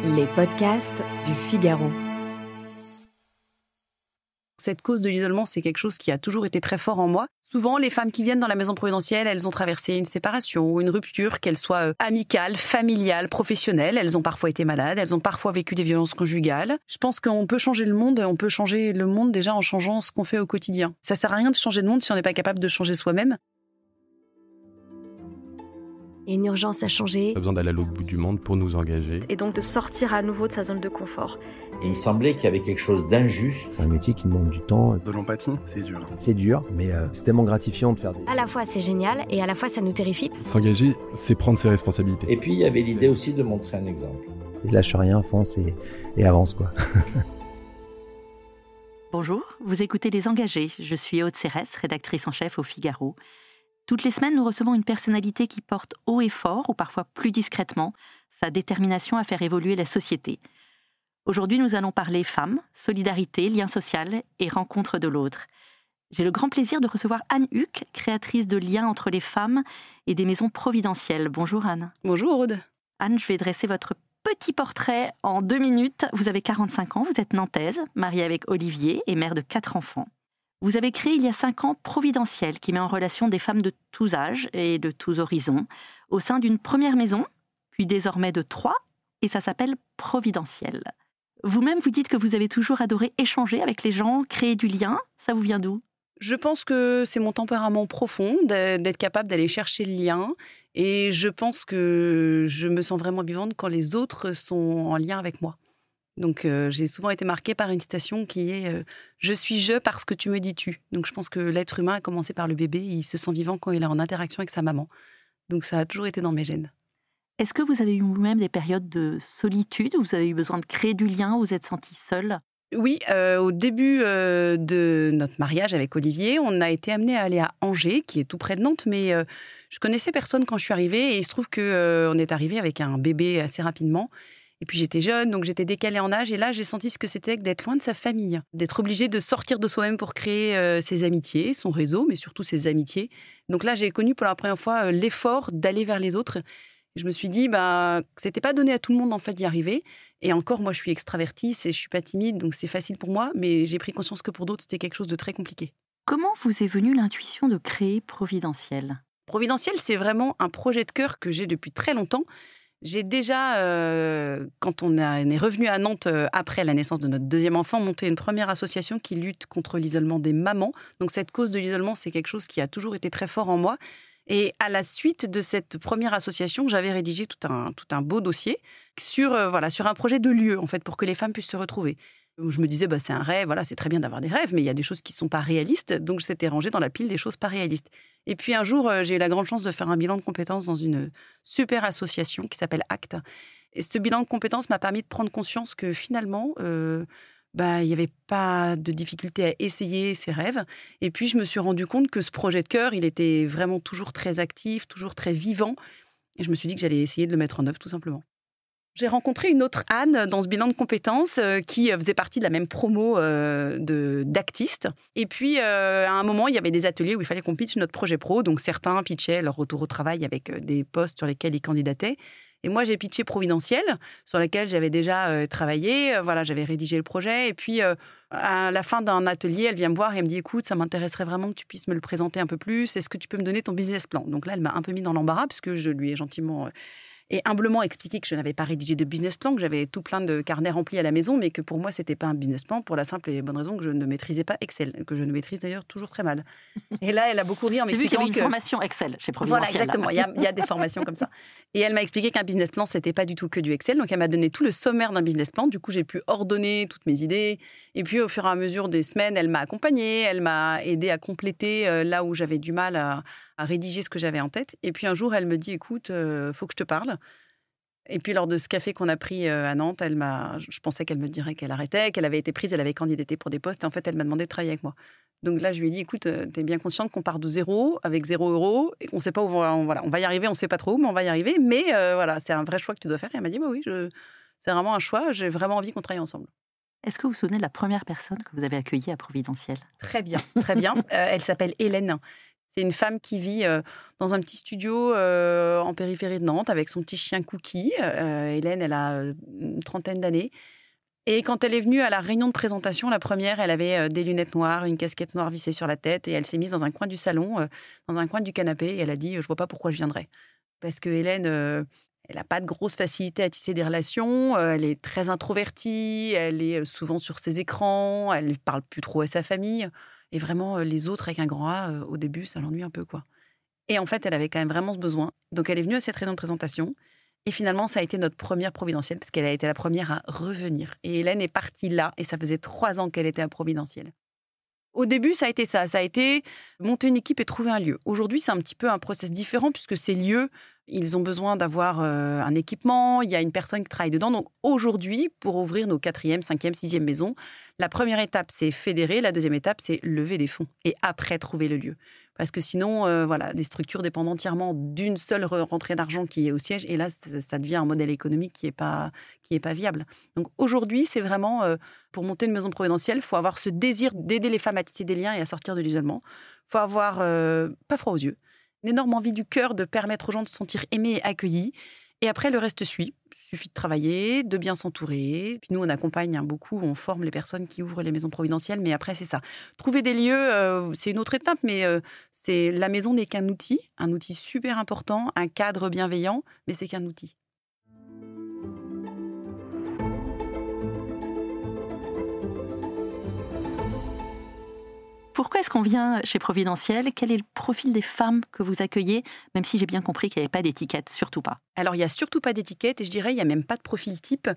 Les podcasts du Figaro. Cette cause de l'isolement, c'est quelque chose qui a toujours été très fort en moi. Souvent, les femmes qui viennent dans la maison providentielle, elles ont traversé une séparation ou une rupture, qu'elle soit amicale, familiale, professionnelle. Elles ont parfois été malades, elles ont parfois vécu des violences conjugales. Je pense qu'on peut changer le monde, déjà en changeant ce qu'on fait au quotidien. Ça sert à rien de changer le monde si on n'est pas capable de changer soi-même. Il y a une urgence à changer. On a besoin d'aller à l'autre bout du monde pour nous engager. Et donc de sortir à nouveau de sa zone de confort. Il me semblait qu'il y avait quelque chose d'injuste. C'est un métier qui demande du temps. De l'empathie, c'est dur. C'est dur, mais c'est tellement gratifiant de faire des... À la fois c'est génial et à la fois ça nous terrifie. S'engager, c'est prendre ses responsabilités. Et puis il y avait l'idée aussi de montrer un exemple. Et lâche rien, fonce et avance, quoi. Bonjour, vous écoutez Les Engagés. Je suis Aude Cérès, rédactrice en chef au Figaro. Toutes les semaines, nous recevons une personnalité qui porte haut et fort, ou parfois plus discrètement, sa détermination à faire évoluer la société. Aujourd'hui, nous allons parler femmes, solidarité, lien social et rencontre de l'autre. J'ai le grand plaisir de recevoir Anne Huck, créatrice de liens entre les femmes et des maisons providentielles. Bonjour Anne. Bonjour Aude. Anne, je vais dresser votre petit portrait en 2 minutes. Vous avez 45 ans, vous êtes nantaise, mariée avec Olivier et mère de 4 enfants. Vous avez créé il y a 5 ans Providentielle, qui met en relation des femmes de tous âges et de tous horizons, au sein d'une première maison, puis désormais de 3, et ça s'appelle Providentielle. Vous-même, vous dites que vous avez toujours adoré échanger avec les gens, créer du lien. Ça vous vient d'où ? Je pense que c'est mon tempérament profond d'être capable d'aller chercher le lien. Et je pense que je me sens vraiment vivante quand les autres sont en lien avec moi. Donc j'ai souvent été marquée par une citation qui est « Je suis je parce que tu me dis tu ». Donc je pense que l'être humain a commencé par le bébé. Il se sent vivant quand il est en interaction avec sa maman. Donc ça a toujours été dans mes gènes. Est-ce que vous avez eu vous-même des périodes de solitude où vous avez eu besoin de créer du lien, où vous êtes sentie seule ? Oui, au début de notre mariage avec Olivier, on a été amenés à aller à Angers, qui est tout près de Nantes, mais je connaissais personne quand je suis arrivée et il se trouve qu'on est arrivé avec un bébé assez rapidement. Et puis j'étais jeune, donc j'étais décalée en âge et là j'ai senti ce que c'était que d'être loin de sa famille, d'être obligée de sortir de soi-même pour créer ses amitiés, son réseau, mais surtout ses amitiés. Donc là j'ai connu pour la première fois l'effort d'aller vers les autres. Je me suis dit que c'était pas donné à tout le monde en fait d'y arriver. Et encore, moi, je suis extravertie, je suis pas timide, donc c'est facile pour moi. Mais j'ai pris conscience que pour d'autres, c'était quelque chose de très compliqué. Comment vous est venue l'intuition de créer Providentielle ? Providentielle, c'est vraiment un projet de cœur que j'ai depuis très longtemps. J'ai déjà, quand on est revenu à Nantes après la naissance de notre deuxième enfant, monté une première association qui lutte contre l'isolement des mamans. Donc cette cause de l'isolement, c'est quelque chose qui a toujours été très fort en moi. Et à la suite de cette première association, j'avais rédigé tout un beau dossier sur un projet de lieu, en fait, pour que les femmes puissent se retrouver. Je me disais, c'est un rêve, c'est très bien d'avoir des rêves, mais il y a des choses qui ne sont pas réalistes, donc c'était rangé dans la pile des choses pas réalistes. Et puis un jour, j'ai eu la grande chance de faire un bilan de compétences dans une super association qui s'appelle ACT. Et ce bilan de compétences m'a permis de prendre conscience que finalement... il n'y avait pas de difficulté à essayer ses rêves. Et puis, je me suis rendu compte que ce projet de cœur, il était vraiment toujours très actif, toujours très vivant. Et je me suis dit que j'allais essayer de le mettre en œuvre, tout simplement. J'ai rencontré une autre Anne dans ce bilan de compétences qui faisait partie de la même promo d'actistes. Et puis, à un moment, il y avait des ateliers où il fallait qu'on pitche notre projet pro. Donc, certains pitchaient leur retour au travail avec des postes sur lesquels ils candidataient. Et moi, j'ai pitché Providentielle, sur laquelle j'avais déjà travaillé. J'avais rédigé le projet. Et puis, à la fin d'un atelier, elle vient me voir et elle me dit « Écoute, ça m'intéresserait vraiment que tu puisses me le présenter un peu plus. Est-ce que tu peux me donner ton business plan ?» Donc là, elle m'a un peu mis dans l'embarras, puisque je lui ai gentiment et humblement expliqué que je n'avais pas rédigé de business plan, que j'avais tout plein de carnets remplis à la maison, mais que pour moi, ce n'était pas un business plan, pour la simple et bonne raison que je ne maîtrisais pas Excel, que je ne maîtrise d'ailleurs toujours très mal. Et là, elle a beaucoup ri en m'expliquant J'ai vu qu'il y avait une formation Excel chez Providentielle. Voilà, exactement, il y a des formations comme ça. Et elle m'a expliqué qu'un business plan, ce n'était pas du tout que du Excel, donc elle m'a donné tout le sommaire d'un business plan. Du coup, j'ai pu ordonner toutes mes idées. Et puis, au fur et à mesure des semaines, elle m'a accompagnée, elle m'a aidée à compléter là où j'avais du mal à rédiger ce que j'avais en tête. Et puis, un jour, elle me dit « Écoute, faut que je te parle ». Et puis, lors de ce café qu'on a pris à Nantes, je pensais qu'elle me dirait qu'elle arrêtait, qu'elle avait été prise, elle avait candidaté pour des postes. Et en fait, elle m'a demandé de travailler avec moi. Donc là, je lui ai dit, écoute, t'es bien consciente qu'on part de zéro, avec 0 € et qu'on ne sait pas où on va y arriver, on ne sait pas trop où, mais on va y arriver. Mais c'est un vrai choix que tu dois faire. Et elle m'a dit, oui, c'est vraiment un choix, j'ai vraiment envie qu'on travaille ensemble. Est-ce que vous vous souvenez de la première personne que vous avez accueillie à Providentielle ? Très bien, très bien. Elle s'appelle Hélène. C'est une femme qui vit dans un petit studio en périphérie de Nantes avec son petit chien Cookie. Hélène, elle a une trentaine d'années. Et quand elle est venue à la réunion de présentation, la première, elle avait des lunettes noires, une casquette noire vissée sur la tête et elle s'est mise dans un coin du salon, dans un coin du canapé et elle a dit « je vois pas pourquoi je viendrais ». Parce que Hélène, elle n'a pas de grosse facilité à tisser des relations, elle est très introvertie, elle est souvent sur ses écrans, elle ne parle plus trop à sa famille. Et vraiment, les autres avec un grand A, au début, ça l'ennuie un peu, quoi. Et en fait, elle avait quand même vraiment ce besoin. Donc, elle est venue à cette réunion de présentation. Et finalement, ça a été notre première Providentielle, parce qu'elle a été la première à revenir. Et Hélène est partie là, et ça faisait 3 ans qu'elle était à Providentielle. Au début, ça a été ça. Ça a été monter une équipe et trouver un lieu. Aujourd'hui, c'est un petit peu un process différent, puisque ces lieux, ils ont besoin d'avoir un équipement, il y a une personne qui travaille dedans. Donc aujourd'hui, pour ouvrir nos 4e, 5e, 6e maisons, la première étape, c'est fédérer. La deuxième étape, c'est lever des fonds. Et après, trouver le lieu. Parce que sinon, des structures dépendent entièrement d'une seule rentrée d'argent qui est au siège. Et là, ça devient un modèle économique qui est pas viable. Donc aujourd'hui, c'est vraiment, pour monter une maison providentielle, il faut avoir ce désir d'aider les femmes à tisser des liens et à sortir de l'isolement. Il faut avoir pas froid aux yeux. Une énorme envie du cœur de permettre aux gens de se sentir aimés et accueillis. Et après, le reste suit. Il suffit de travailler, de bien s'entourer. Puis nous, on accompagne beaucoup, on forme les personnes qui ouvrent les maisons providentielles. Mais après, c'est ça. Trouver des lieux, c'est une autre étape. Mais la maison n'est qu'un outil super important, un cadre bienveillant, mais c'est qu'un outil. Pourquoi est-ce qu'on vient chez Providentielle ? Quel est le profil des femmes que vous accueillez ? Même si j'ai bien compris qu'il n'y avait pas d'étiquette, surtout pas. Alors, il n'y a surtout pas d'étiquette et je dirais, il n'y a même pas de profil type.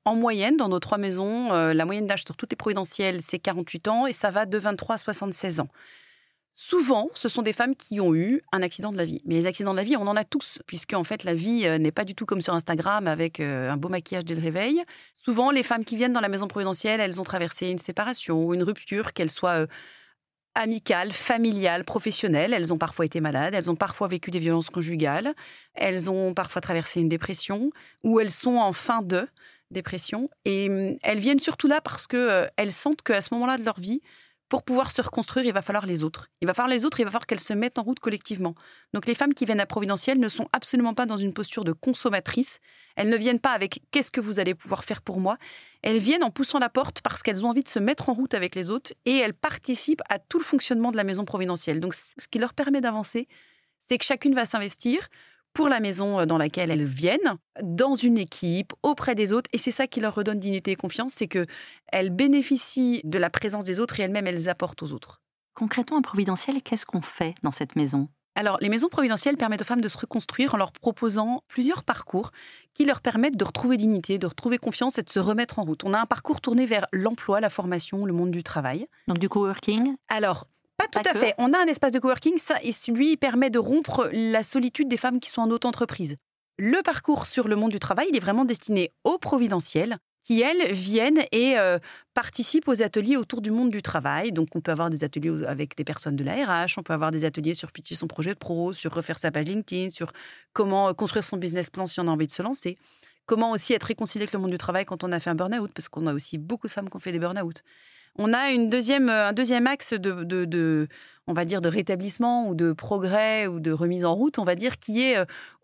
En moyenne, dans nos 3 maisons, la moyenne d'âge sur toutes les providentielles, c'est 48 ans et ça va de 23 à 76 ans. Souvent, ce sont des femmes qui ont eu un accident de la vie. Mais les accidents de la vie, on en a tous, puisque en fait, la vie n'est pas du tout comme sur Instagram avec un beau maquillage dès le réveil. Souvent, les femmes qui viennent dans la maison providentielle, elles ont traversé une séparation ou une rupture, qu'elle soit amicales, familiales, professionnelles. Elles ont parfois été malades, elles ont parfois vécu des violences conjugales, elles ont parfois traversé une dépression ou elles sont en fin de dépression. Et elles viennent surtout là parce qu'elles sentent qu'à ce moment-là de leur vie, pour pouvoir se reconstruire, il va falloir les autres. Il va falloir qu'elles se mettent en route collectivement. Donc les femmes qui viennent à Providentielle ne sont absolument pas dans une posture de consommatrice. Elles ne viennent pas avec « qu'est-ce que vous allez pouvoir faire pour moi ?» Elles viennent en poussant la porte parce qu'elles ont envie de se mettre en route avec les autres et elles participent à tout le fonctionnement de la maison providentielle. Donc ce qui leur permet d'avancer, c'est que chacune va s'investir pour la maison dans laquelle elles viennent, dans une équipe, auprès des autres. Et c'est ça qui leur redonne dignité et confiance, c'est qu'elles bénéficient de la présence des autres et elles-mêmes, elles apportent aux autres. Concrètement, à Providentielle, qu'est-ce qu'on fait dans cette maison ? Alors, les maisons providentielles permettent aux femmes de se reconstruire en leur proposant plusieurs parcours qui leur permettent de retrouver dignité, de retrouver confiance et de se remettre en route. On a un parcours tourné vers l'emploi, la formation, le monde du travail. Donc du coworking ? Alors, pas tout à fait. On a un espace de coworking, ça, et lui permet de rompre la solitude des femmes qui sont en auto-entreprise. Le parcours sur le monde du travail, il est vraiment destiné aux providentielles qui, elles, viennent et participent aux ateliers autour du monde du travail. Donc, on peut avoir des ateliers avec des personnes de la RH, on peut avoir des ateliers sur pitcher son projet de pro, sur refaire sa page LinkedIn, sur comment construire son business plan si on a envie de se lancer. Comment aussi être réconcilié avec le monde du travail quand on a fait un burn-out, parce qu'on a aussi beaucoup de femmes qui ont fait des burn-out. On a un deuxième axe on va dire, de rétablissement ou de progrès ou de remise en route, on va dire, qui est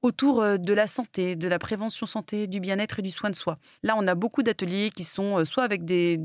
autour de la santé, de la prévention santé, du bien-être et du soin de soi. Là, on a beaucoup d'ateliers qui sont soit avec des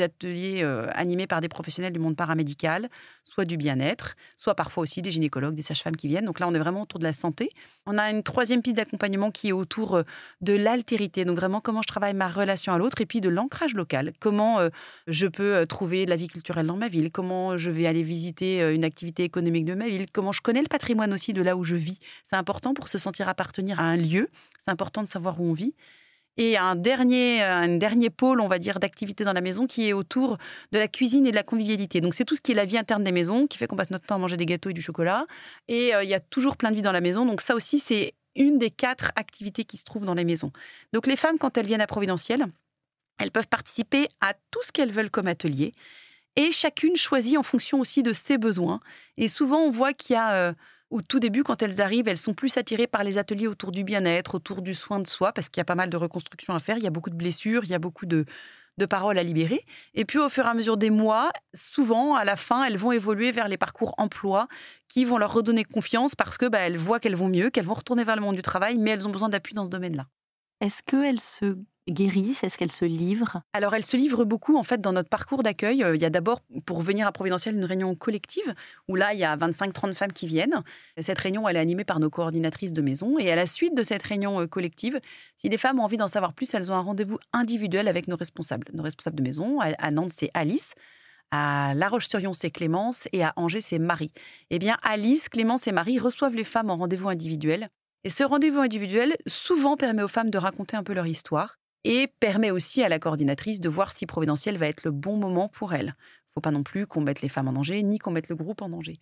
ateliers animés par des professionnels du monde paramédical, soit du bien-être, soit parfois aussi des gynécologues, des sages-femmes qui viennent. Donc là, on est vraiment autour de la santé. On a une 3e piste d'accompagnement qui est autour de l'altérité, donc vraiment comment je travaille ma relation à l'autre, et puis de l'ancrage local. Comment je peux trouver la vie culturelle dans ma ville, comment je vais aller visiter une activité économique de ma ville, comment je connais le patrimoine aussi de là où je vis. C'est important pour se sentir appartenir à un lieu, c'est important de savoir où on vit. Et un dernier pôle, on va dire, d'activité dans la maison qui est autour de la cuisine et de la convivialité. Donc c'est tout ce qui est la vie interne des maisons, qui fait qu'on passe notre temps à manger des gâteaux et du chocolat. Et il y a toujours plein de vie dans la maison. Donc ça aussi, c'est une des 4 activités qui se trouvent dans les maisons. Donc les femmes, quand elles viennent à Providentielle, elles peuvent participer à tout ce qu'elles veulent comme atelier. Et chacune choisit en fonction aussi de ses besoins. Et souvent, on voit qu'il y a, au tout début, quand elles arrivent, elles sont plus attirées par les ateliers autour du bien-être, autour du soin de soi, parce qu'il y a pas mal de reconstruction à faire. Il y a beaucoup de blessures, il y a beaucoup de de parole à libérer. Et puis, au fur et à mesure des mois, souvent, à la fin, elles vont évoluer vers les parcours emploi qui vont leur redonner confiance parce que elles voient qu'elles vont mieux, qu'elles vont retourner vers le monde du travail, mais elles ont besoin d'appui dans ce domaine-là. Est-ce qu'elles se guérissent? Est-ce qu'elles se livrent? Alors, elles se livrent beaucoup, en fait, dans notre parcours d'accueil. Il y a d'abord, pour venir à Providentiel, une réunion collective, où là, il y a 25-30 femmes qui viennent. Cette réunion, elle est animée par nos coordinatrices de maison. Et à la suite de cette réunion collective, si des femmes ont envie d'en savoir plus, elles ont un rendez-vous individuel avec nos responsables. Nos responsables de maison, à Nantes, c'est Alice. À La Roche-sur-Yon, c'est Clémence. Et à Angers, c'est Marie. Eh bien, Alice, Clémence et Marie reçoivent les femmes en rendez-vous individuel. Et ce rendez-vous individuel, souvent, permet aux femmes de raconter un peu leur histoire. Et permet aussi à la coordinatrice de voir si Providentiel va être le bon moment pour elle. Il ne faut pas non plus qu'on mette les femmes en danger, ni qu'on mette le groupe en danger.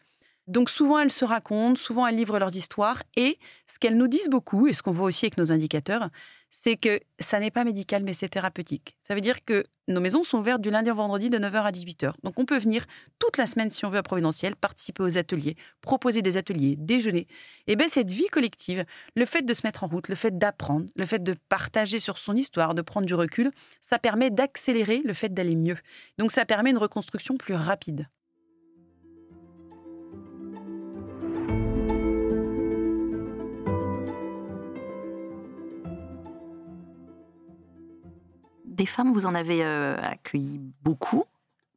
Donc souvent, elles se racontent, souvent, elles livrent leurs histoires. Et ce qu'elles nous disent beaucoup, et ce qu'on voit aussi avec nos indicateurs, c'est que ça n'est pas médical, mais c'est thérapeutique. Ça veut dire que nos maisons sont ouvertes du lundi au vendredi de 9h à 18h. Donc on peut venir toute la semaine, si on veut, à Providentiel, participer aux ateliers, proposer des ateliers, déjeuner. Et bien cette vie collective, le fait de se mettre en route, le fait d'apprendre, le fait de partager sur son histoire, de prendre du recul, ça permet d'accélérer le fait d'aller mieux. Donc ça permet une reconstruction plus rapide. Des femmes, vous en avez accueilli beaucoup.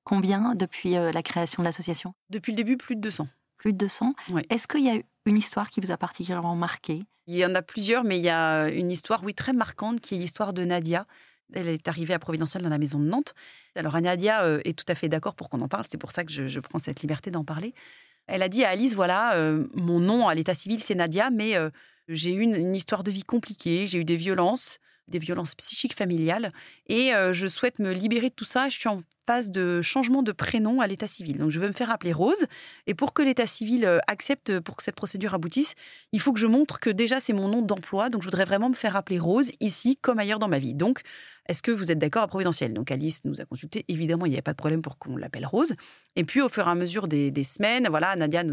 Combien depuis la création de l'association? Depuis le début, plus de 200. Plus de 200. Oui. Est-ce qu'il y a une histoire qui vous a particulièrement marqué? Il y en a plusieurs, mais il y a une histoire, oui, très marquante, qui est l'histoire de Nadia. Elle est arrivée à Providentiel dans la maison de Nantes. Alors, Nadia est tout à fait d'accord pour qu'on en parle. C'est pour ça que je prends cette liberté d'en parler. Elle a dit à Alice, voilà, mon nom à l'état civil, c'est Nadia, mais j'ai eu une histoire de vie compliquée. J'ai eu des violences psychiques familiales. Et je souhaite me libérer de tout ça. Je suis en phase de changement de prénom à l'état civil. Donc, je veux me faire appeler Rose. Et pour que l'état civil accepte, pour que cette procédure aboutisse, il faut que je montre que déjà, c'est mon nom d'emploi. Donc, je voudrais vraiment me faire appeler Rose, ici comme ailleurs dans ma vie. Donc, est-ce que vous êtes d'accord à Providentiel? Donc, Alice nous a consulté. Évidemment, il n'y avait pas de problème pour qu'on l'appelle Rose. Et puis, au fur et à mesure des semaines, voilà, Nadia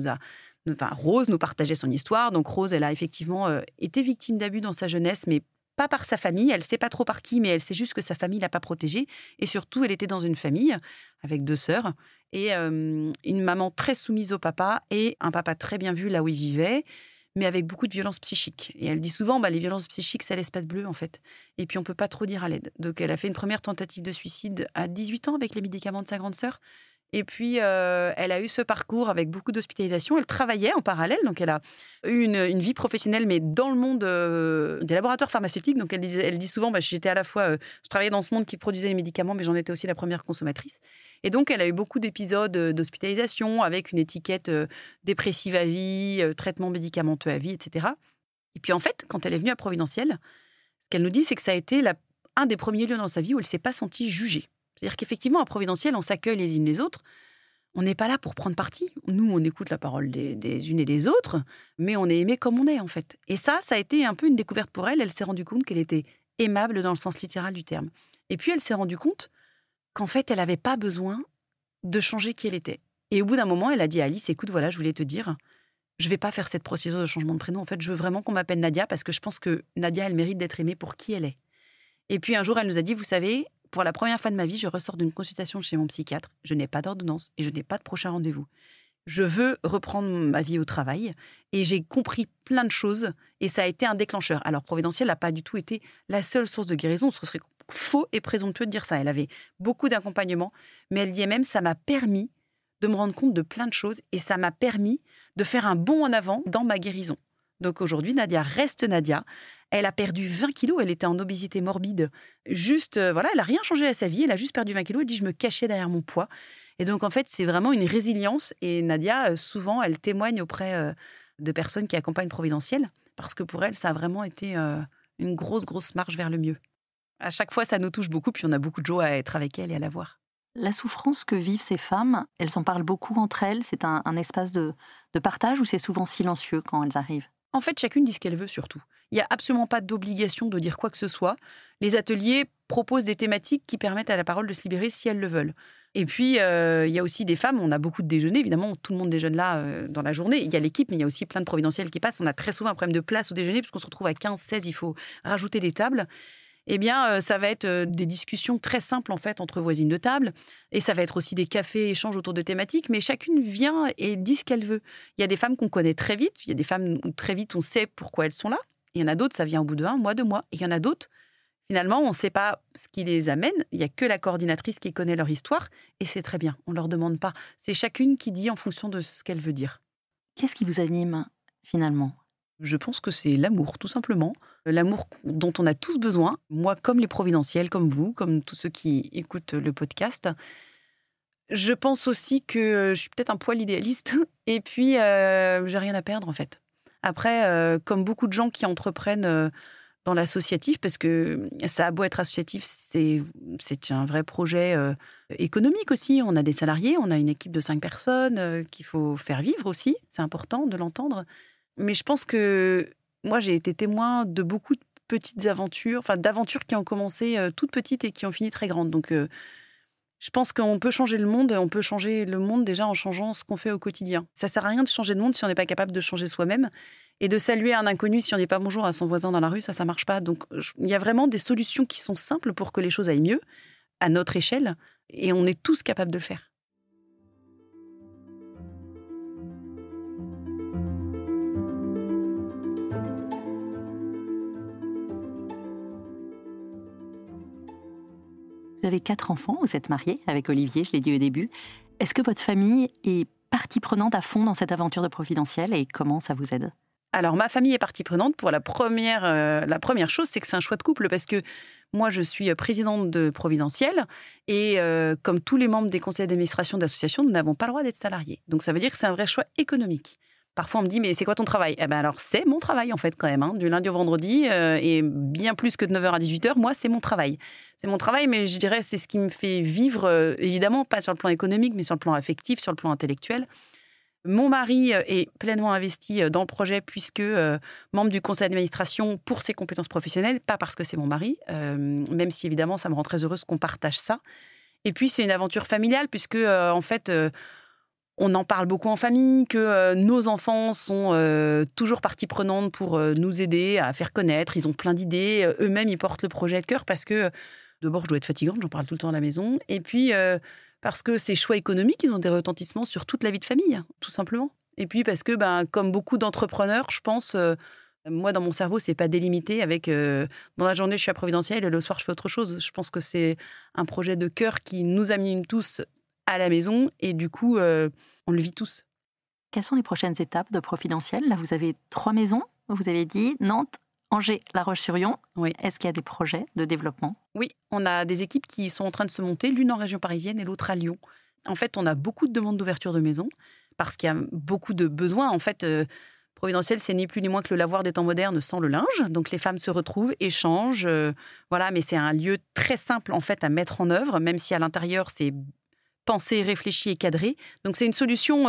Rose nous partageait son histoire. Donc, Rose, elle a effectivement été victime d'abus dans sa jeunesse, mais pas par sa famille, elle ne sait pas trop par qui, mais elle sait juste que sa famille ne l'a pas protégée. Et surtout, elle était dans une famille avec 2 sœurs et une maman très soumise au papa et un papa très bien vu là où il vivait, mais avec beaucoup de violences psychiques. Et elle dit souvent, les violences psychiques, ça laisse pas de bleu, en fait. Et puis, on ne peut pas trop dire à l'aide. Donc, elle a fait une première tentative de suicide à 18 ans avec les médicaments de sa grande sœur. Et puis, elle a eu ce parcours avec beaucoup d'hospitalisation. Elle travaillait en parallèle, donc elle a eu une vie professionnelle, mais dans le monde des laboratoires pharmaceutiques. Donc, elle dit souvent, j'étais à la fois, je travaillais dans ce monde qui produisait les médicaments, mais j'en étais aussi la première consommatrice. Et donc, elle a eu beaucoup d'épisodes d'hospitalisation avec une étiquette dépressive à vie, traitement médicamenteux à vie, etc. Et puis, en fait, quand elle est venue à Providentiel, ce qu'elle nous dit, c'est que ça a été un des premiers lieux dans sa vie où elle ne s'est pas sentie jugée. C'est-à-dire qu'effectivement, à Providentiel, on s'accueille les unes les autres. On n'est pas là pour prendre parti. Nous, on écoute la parole des unes et des autres, mais on est aimé comme on est, en fait. Et ça a été un peu une découverte pour elle. Elle s'est rendue compte qu'elle était aimable dans le sens littéral du terme. Et puis, elle s'est rendue compte qu'en fait, elle n'avait pas besoin de changer qui elle était. Et au bout d'un moment, elle a dit à Alice, écoute, voilà, je voulais te dire, je ne vais pas faire cette procédure de changement de prénom. En fait, je veux vraiment qu'on m'appelle Nadia parce que je pense que Nadia, elle mérite d'être aimée pour qui elle est. Et puis, un jour, elle nous a dit, vous savez, pour la première fois de ma vie, je ressors d'une consultation chez mon psychiatre. Je n'ai pas d'ordonnance et je n'ai pas de prochain rendez-vous. Je veux reprendre ma vie au travail et j'ai compris plein de choses et ça a été un déclencheur. Alors, Providentiel n'a pas du tout été la seule source de guérison. Ce serait faux et présomptueux de dire ça. Elle avait beaucoup d'accompagnement, mais elle dit même ça m'a permis de me rendre compte de plein de choses et ça m'a permis de faire un bond en avant dans ma guérison. Donc aujourd'hui, Nadia reste Nadia. Elle a perdu 20 kilos, elle était en obésité morbide. Juste, elle n'a rien changé à sa vie, elle a juste perdu 20 kilos. Elle dit, je me cachais derrière mon poids. Et donc, en fait, c'est vraiment une résilience. Et Nadia, souvent, elle témoigne auprès de personnes qui accompagnent Providentiel, parce que pour elle, ça a vraiment été une grosse marche vers le mieux. À chaque fois, ça nous touche beaucoup, puis on a beaucoup de joie à être avec elle et à la voir. La souffrance que vivent ces femmes, elles en parlent beaucoup entre elles. C'est un espace de partage ou c'est souvent silencieux quand elles arrivent? En fait, chacune dit ce qu'elle veut surtout. Il n'y a absolument pas d'obligation de dire quoi que ce soit. Les ateliers proposent des thématiques qui permettent à la parole de se libérer si elles le veulent. Et puis, il y a aussi des femmes, on a beaucoup de déjeuners, évidemment, tout le monde déjeune là dans la journée. Il y a l'équipe, mais il y a aussi plein de Providentiels qui passent. On a très souvent un problème de place au déjeuner, puisqu'on se retrouve à 15, 16, il faut rajouter des tables. Eh bien, ça va être des discussions très simples, en fait, entre voisines de table. Et ça va être aussi des cafés, échanges autour de thématiques. Mais chacune vient et dit ce qu'elle veut. Il y a des femmes qu'on connaît très vite. Il y a des femmes où très vite, on sait pourquoi elles sont là. Il y en a d'autres, ça vient au bout de 1 mois, 2 mois. Et il y en a d'autres, finalement, on ne sait pas ce qui les amène. Il n'y a que la coordinatrice qui connaît leur histoire. Et c'est très bien. On ne leur demande pas. C'est chacune qui dit en fonction de ce qu'elle veut dire. Qu'est-ce qui vous anime, finalement ? Je pense que c'est l'amour, tout simplement. L'amour dont on a tous besoin. Moi, comme les providentiels, comme vous, comme tous ceux qui écoutent le podcast. Je pense aussi que je suis peut-être un poil idéaliste. Et puis, j'ai rien à perdre, en fait. Après, comme beaucoup de gens qui entreprennent dans l'associatif, parce que ça a beau être associatif, c'est un vrai projet économique aussi. On a des salariés, on a une équipe de 5 personnes qu'il faut faire vivre aussi. C'est important de l'entendre. Mais je pense que moi, j'ai été témoin de beaucoup de petites aventures, enfin d'aventures qui ont commencé toutes petites et qui ont fini très grandes. Donc, je pense qu'on peut changer le monde. On peut changer le monde déjà en changeant ce qu'on fait au quotidien. Ça sert à rien de changer le monde si on n'est pas capable de changer soi-même. Et de saluer un inconnu si on n'est pas bonjour à son voisin dans la rue, ça marche pas. Donc, il y a vraiment des solutions qui sont simples pour que les choses aillent mieux, à notre échelle. Et on est tous capables de le faire. Vous avez 4 enfants, vous êtes mariée avec Olivier, je l'ai dit au début. Est-ce que votre famille est partie prenante à fond dans cette aventure de Providentiel et comment ça vous aide ? Alors, ma famille est partie prenante pour la première chose, c'est que c'est un choix de couple parce que moi, je suis présidente de Providentiel et comme tous les membres des conseils d'administration d'associations, nous n'avons pas le droit d'être salariés. Donc, ça veut dire que c'est un vrai choix économique. Parfois, on me dit, mais c'est quoi ton travail ? Eh bien, alors, c'est mon travail, en fait, quand même. Du lundi au vendredi, et bien plus que de 9h à 18h, moi, c'est mon travail. C'est mon travail, mais je dirais, c'est ce qui me fait vivre, évidemment, pas sur le plan économique, mais sur le plan affectif, sur le plan intellectuel. Mon mari est pleinement investi dans le projet, puisque membre du conseil d'administration pour ses compétences professionnelles, pas parce que c'est mon mari, même si, évidemment, ça me rend très heureuse qu'on partage ça. Et puis, c'est une aventure familiale, puisque, en fait... on en parle beaucoup en famille, que nos enfants sont toujours partie prenante pour nous aider à faire connaître. Ils ont plein d'idées. Eux-mêmes, ils portent le projet de cœur parce que, d'abord, je dois être fatigante, j'en parle tout le temps à la maison. Et puis, parce que ces choix économiques, ils ont des retentissements sur toute la vie de famille, tout simplement. Et puis, parce que, comme beaucoup d'entrepreneurs, je pense... moi, dans mon cerveau, c'est pas délimité avec dans la journée, je suis à Providentiel et le soir, je fais autre chose. Je pense que c'est un projet de cœur qui nous anime tous à la maison et du coup, on le vit tous. Quelles sont les prochaines étapes de Providentiel ? Là, vous avez 3 maisons, vous avez dit Nantes, Angers, La Roche-sur-Yon. Oui. Est-ce qu'il y a des projets de développement ? Oui, on a des équipes qui sont en train de se monter, l'une en région parisienne et l'autre à Lyon. En fait, on a beaucoup de demandes d'ouverture de maisons parce qu'il y a beaucoup de besoins. En fait, Providentiel, c'est ni plus ni moins que le lavoir des temps modernes sans le linge. Donc, les femmes se retrouvent, échangent. Voilà, mais c'est un lieu très simple, en fait, à mettre en œuvre, même si à l'intérieur, c'est pensé, réfléchi et cadré. Donc, c'est une solution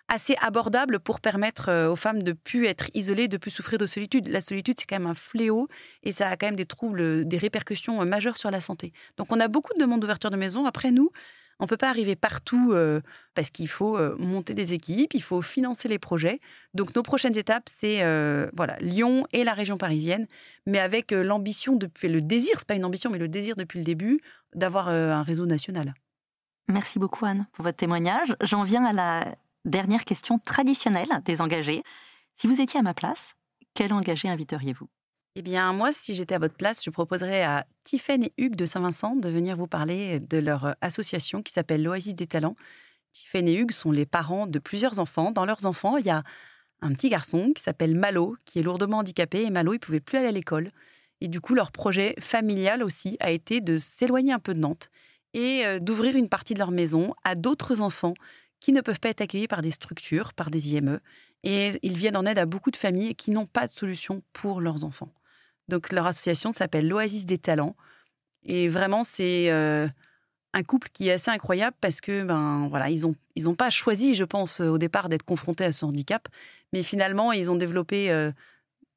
assez abordable pour permettre aux femmes de ne plus être isolées, de ne plus souffrir de solitude. La solitude, c'est quand même un fléau et ça a quand même des troubles, des répercussions majeures sur la santé. Donc, on a beaucoup de demandes d'ouverture de maison. Après, nous, on ne peut pas arriver partout parce qu'il faut monter des équipes, il faut financer les projets. Donc, nos prochaines étapes, c'est Lyon et la région parisienne, mais avec l'ambition, le désir, ce n'est pas une ambition, mais le désir depuis le début, d'avoir un réseau national. Merci beaucoup, Anne, pour votre témoignage. J'en viens à la dernière question traditionnelle des engagés. Si vous étiez à ma place, quel engagé inviteriez-vous ? Eh bien, moi, si j'étais à votre place, je proposerais à Tiffaine et Hugues de Saint-Vincent de venir vous parler de leur association qui s'appelle l'Oasis des Talents. Tiffaine et Hugues sont les parents de plusieurs enfants. Dans leurs enfants, il y a un petit garçon qui s'appelle Malo, qui est lourdement handicapé. Et Malo, il ne pouvait plus aller à l'école. Et du coup, leur projet familial aussi a été de s'éloigner un peu de Nantes et d'ouvrir une partie de leur maison à d'autres enfants qui ne peuvent pas être accueillis par des structures, par des IME. Et ils viennent en aide à beaucoup de familles qui n'ont pas de solution pour leurs enfants. Donc, leur association s'appelle l'Oasis des Talents. Et vraiment, c'est un couple qui est assez incroyable parce que, ils ont pas choisi, je pense, au départ d'être confrontés à ce handicap. Mais finalement, ils ont développé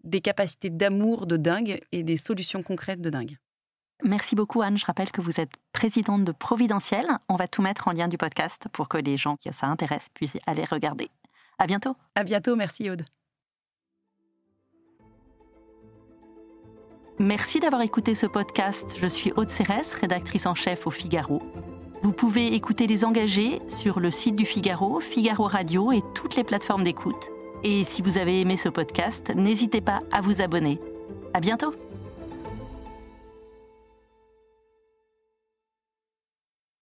des capacités d'amour de dingue et des solutions concrètes de dingue. Merci beaucoup, Anne. Je rappelle que vous êtes présidente de Providentiel. On va tout mettre en lien du podcast pour que les gens qui ça intéresse puissent aller regarder. À bientôt. À bientôt. Merci, Aude. Merci d'avoir écouté ce podcast. Je suis Aude Cérès, rédactrice en chef au Figaro. Vous pouvez écouter Les Engagés sur le site du Figaro, Figaro Radio et toutes les plateformes d'écoute. Et si vous avez aimé ce podcast, n'hésitez pas à vous abonner. À bientôt!